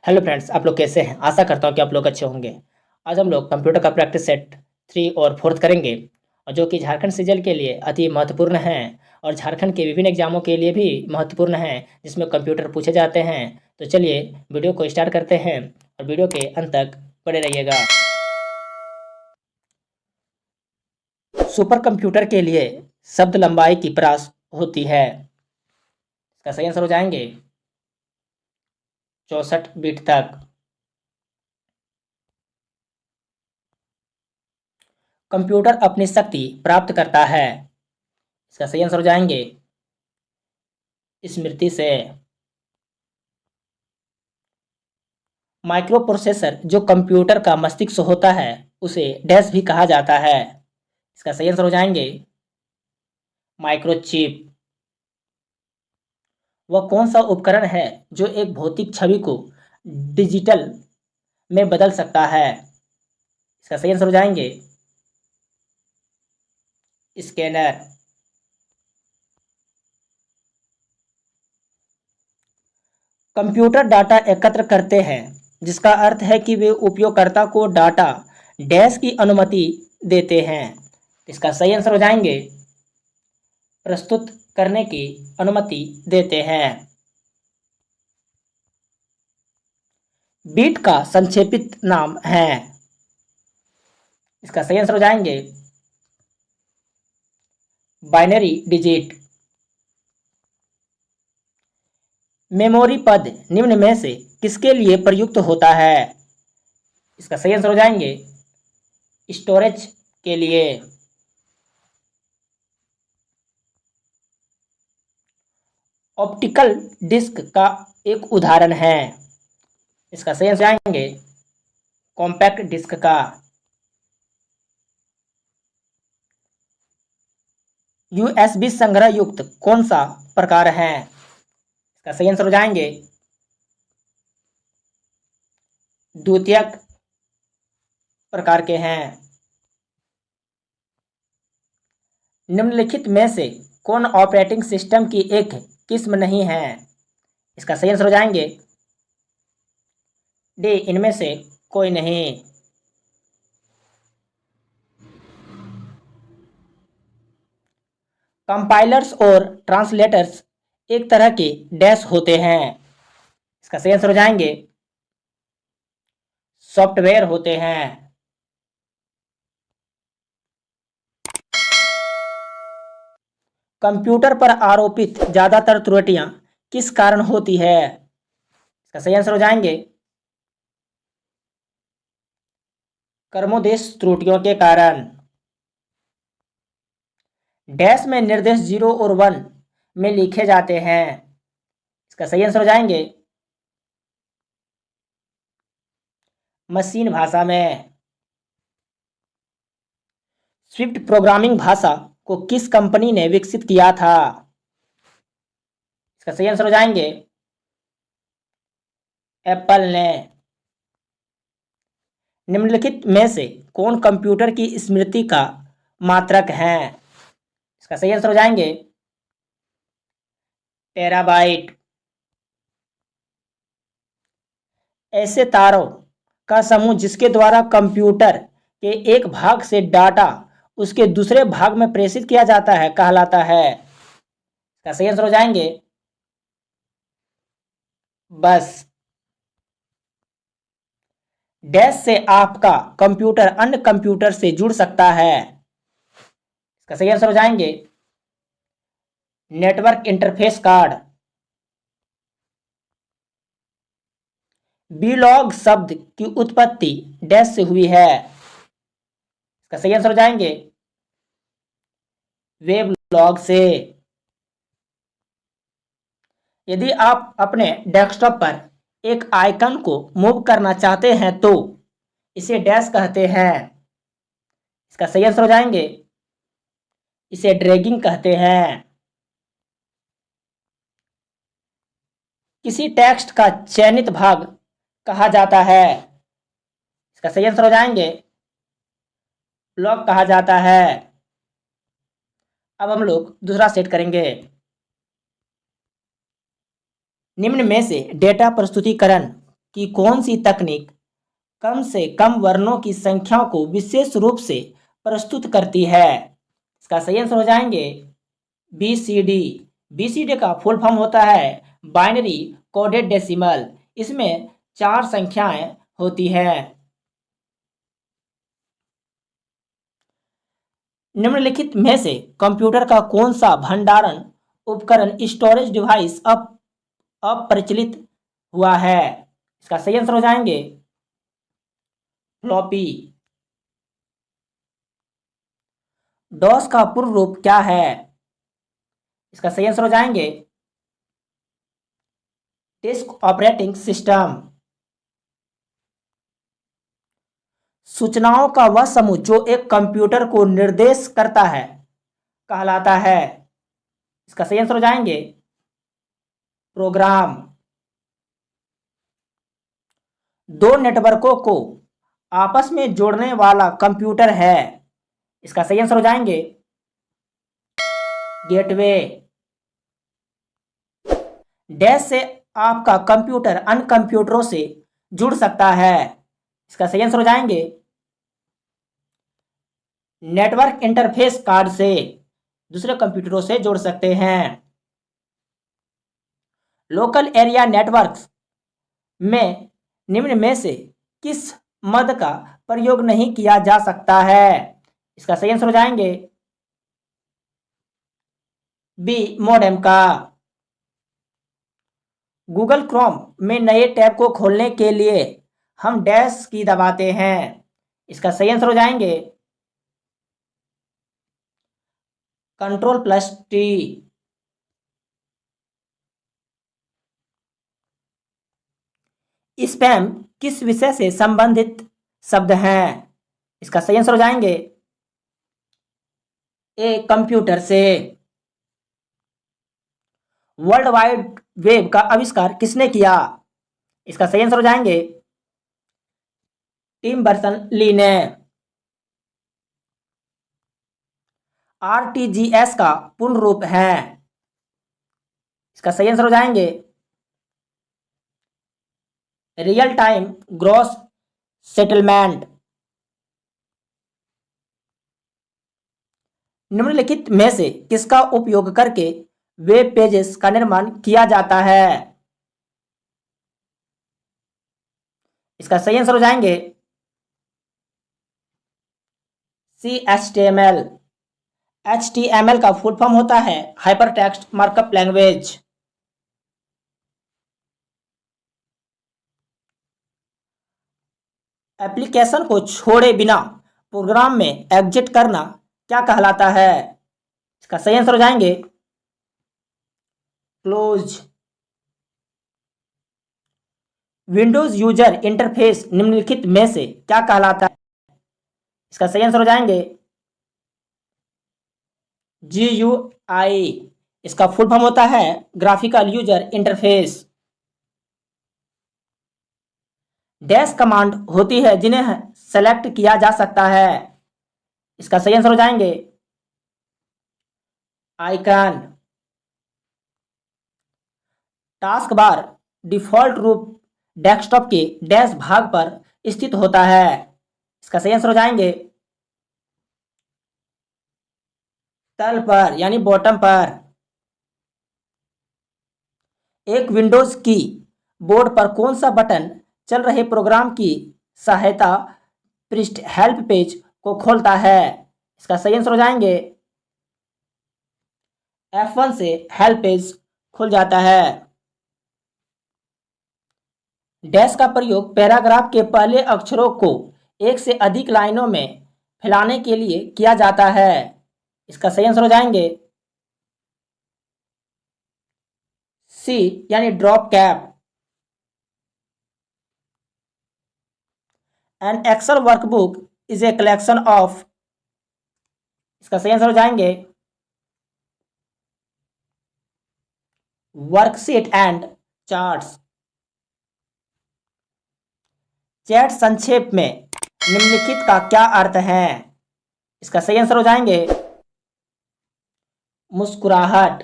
Hello friends, आप लोग कैसे हैं? आशा करता हूँ कि आप लोग अच्छे होंगे। आज हम लोग कंप्यूटर का प्रैक्टिस सेट 3 और 4 करेंगे, और जो कि झारखंड सिजल के लिए अति महत्वपूर्ण हैं और झारखंड के विभिन्न एग्जामों के लिए भी महत्वपूर्ण हैं, जिसमें कंप्यूटर पूछे जाते हैं। तो चलिए वीडियो को स्टार्ट करते हैं और वीडियो के अंत तक बने रहिएगा। सुपर कंप्यूटर के लिए शब्द लंबाई की परास होती है। इसका सही आंसर हो जाएंगे 64 बिट तक। कंप्यूटर अपनी शक्ति प्राप्त करता है। इसका सही आंसर हो जाएंगे स्मृति से। माइक्रो प्रोसेसर जो कंप्यूटर का मस्तिष्क होता है उसे डैश भी कहा जाता है। इसका सही आंसर हो जाएंगे माइक्रोचिप। वह कौन सा उपकरण है जो एक भौतिक छवि को डिजिटल में बदल सकता है? इसका सही आंसर हो जाएंगे स्कैनर। कंप्यूटर डाटा एकत्र करते हैं, जिसका अर्थ है कि वे उपयोगकर्ता को डाटा डैश की अनुमति देते हैं। इसका सही आंसर हो जाएंगे प्रस्तुत करने की अनुमति देते हैं। बिट का संक्षेपित नाम है। इसका सही आंसर हो जाएंगे बाइनरी डिजिट। मेमोरी पद निम्न में से किसके लिए प्रयुक्त होता है? इसका सही आंसर हो जाएंगे स्टोरेज के लिए। ऑप्टिकल डिस्क का एक उदाहरण है। इसका सही आंसर जाएंगे कॉम्पैक्ट डिस्क का। यूएसबी संग्रह युक्त कौन सा प्रकार है? इसका सही आंसर हो जाएंगे द्वितीयक प्रकार के हैं। निम्नलिखित में से कौन ऑपरेटिंग सिस्टम की एक किस्म नहीं है? इसका सही आंसर हो जाएंगे डी, इनमें से कोई नहीं। कंपाइलर्स और ट्रांसलेटर्स एक तरह के डैश होते हैं। इसका सही आंसर हो जाएंगे सॉफ्टवेयर होते हैं। कंप्यूटर पर आरोपित ज्यादातर त्रुटियां किस कारण होती है? इसका सही आंसर हो जाएंगे क्रमोदेश त्रुटियों के कारण। डैश में निर्देश 0 और 1 में लिखे जाते हैं। इसका सही आंसर हो जाएंगे मशीन भाषा में। स्विफ्ट प्रोग्रामिंग भाषा को किस कंपनी ने विकसित किया था? इसका सही आंसर हो जाएंगे एप्पल ने। निम्नलिखित में से कौन कंप्यूटर की स्मृति का मात्रक है? इसका सही आंसर हो जाएंगे टेराबाइट। ऐसे तारों का समूह जिसके द्वारा कंप्यूटर के एक भाग से डाटा उसके दूसरे भाग में प्रेषित किया जाता है कहलाता है। इसका सही आंसर हो जाएंगे बस। डैश से आपका कंप्यूटर अन्य कंप्यूटर से जुड़ सकता है। इसका सही आंसर हो जाएंगे नेटवर्क इंटरफेस कार्ड। बीलॉग शब्द की उत्पत्ति डैश से हुई है। इसका सही आंसर हो जाएंगे वेब लॉग से। यदि आप अपने डेस्कटॉप पर एक आइकन को मूव करना चाहते हैं तो इसे डैश कहते हैं। इसका सही आंसर हो जाएंगे इसे ड्रैगिंग कहते हैं। किसी टेक्स्ट का चयनित भाग कहा जाता है? इसका सही आंसर हो जाएंगे ब्लॉक कहा जाता है। अब हम लोग दूसरा सेट करेंगे। निम्न में से डेटा प्रस्तुतिकरण कि कौन सी तकनीक कम से कम वर्णों की संख्या को विशेष रूप से प्रस्तुत करती है? इसका सही आंसर हो जाएंगे BCD। BCD का फुल फॉर्म होता है बाइनरी कोडेड डेसिमल। इसमें 4 संख्याएं होती हैं। निम्नलिखित में से कंप्यूटर का कौन सा भंडारण उपकरण स्टोरेज डिवाइस अब प्रचलित हुआ है? इसका सही आंसर हो जाएंगे फ्लॉपी। डॉस का पूर्ण रूप क्या है? इसका सही आंसर हो जाएंगे डिस्क ऑपरेटिंग सिस्टम। सूचनाओं का वह समूह जो एक कंप्यूटर को निर्देश करता है कहलाता है? इसका सही आंसर हो जाएंगे प्रोग्राम। 2 नेटवर्कों को आपस में जोड़ने वाला कंप्यूटर है? इसका सही आंसर हो जाएंगे गेटवे। डैश से आपका कंप्यूटर अन्य कंप्यूटरों से जुड़ सकता है? इसका सही आंसर हो जाएंगे नेटवर्क इंटरफेस कार्ड से दूसरे कंप्यूटरों से जोड़ सकते हैं। लोकल एरिया नेटवर्क्स में निम्न में से किस मद का प्रयोग नहीं किया जा सकता है? इसका सही आंसर हो जाएंगे बी मॉडेम का। गूगल क्रोम में नए टैब को खोलने के लिए हम डैश की दबाते हैं? इसका सही आंसर हो जाएंगे Ctrl+T। स्पैम किस विषय से संबंधित शब्द हैं? इसका सही आंसर हो जाएंगे ए कंप्यूटर से। वर्ल्ड वाइड वेब का आविष्कार किसने किया? इसका सही आंसर हो जाएंगे टिम बर्नर्स-ली ने। RTGS का पूर्ण रूप है? इसका सही आंसर हो जाएंगे रियल टाइम ग्रॉस सेटलमेंट। निम्नलिखित में से किसका उपयोग करके वेब पेजेस का निर्माण किया जाता है? इसका सही आंसर हो जाएंगे HTML। HTML का फुल फॉर्म होता है हाइपरटेक्स्ट मार्कअप लैंग्वेज। एप्लीकेशन को छोड़े बिना प्रोग्राम में एग्जिट करना क्या कहलाता है? इसका सही आंसर हो जाएंगे क्लोज। विंडोज यूजर इंटरफेस निम्नलिखित में से क्या कहलाता है? इसका सही आंसर हो जाएंगे GUI। इसका फुल फॉर्म होता है graphical user interface. Dash command होती है जिन्हें सेलेक्ट किया जा सकता है? इसका सही आंसर हो जाएंगे आइकन। टास्क बार डिफॉल्ट रूप डेस्कटॉप के डैश भाग पर स्थित होता है? इसका सही आंसर हो जाएंगे तल पर यानी बॉटम पर। एक विंडोज की बोर्ड पर कौन सा बटन चल रहे प्रोग्राम की सहायता पृष्ठ हेल्प पेज को खोलता है? इसका सही आंसर हो जाएंगे F1 से हेल्प पेज खुल जाता है। डैश का प्रयोग पैराग्राफ के पहले अक्षरों को एक से अधिक लाइनों में फैलाने के लिए किया जाता है? इसका सही आंसर हो जाएंगे C यानी drop cap. An Excel workbook is a collection of. इसका सही आंसर हो जाएंगे वर्कशीट एंड चार्ट्स। चैट संक्षेप में निम्नलिखित का क्या अर्थ है? इसका सही आंसर हो जाएंगे मुस्कुराहट।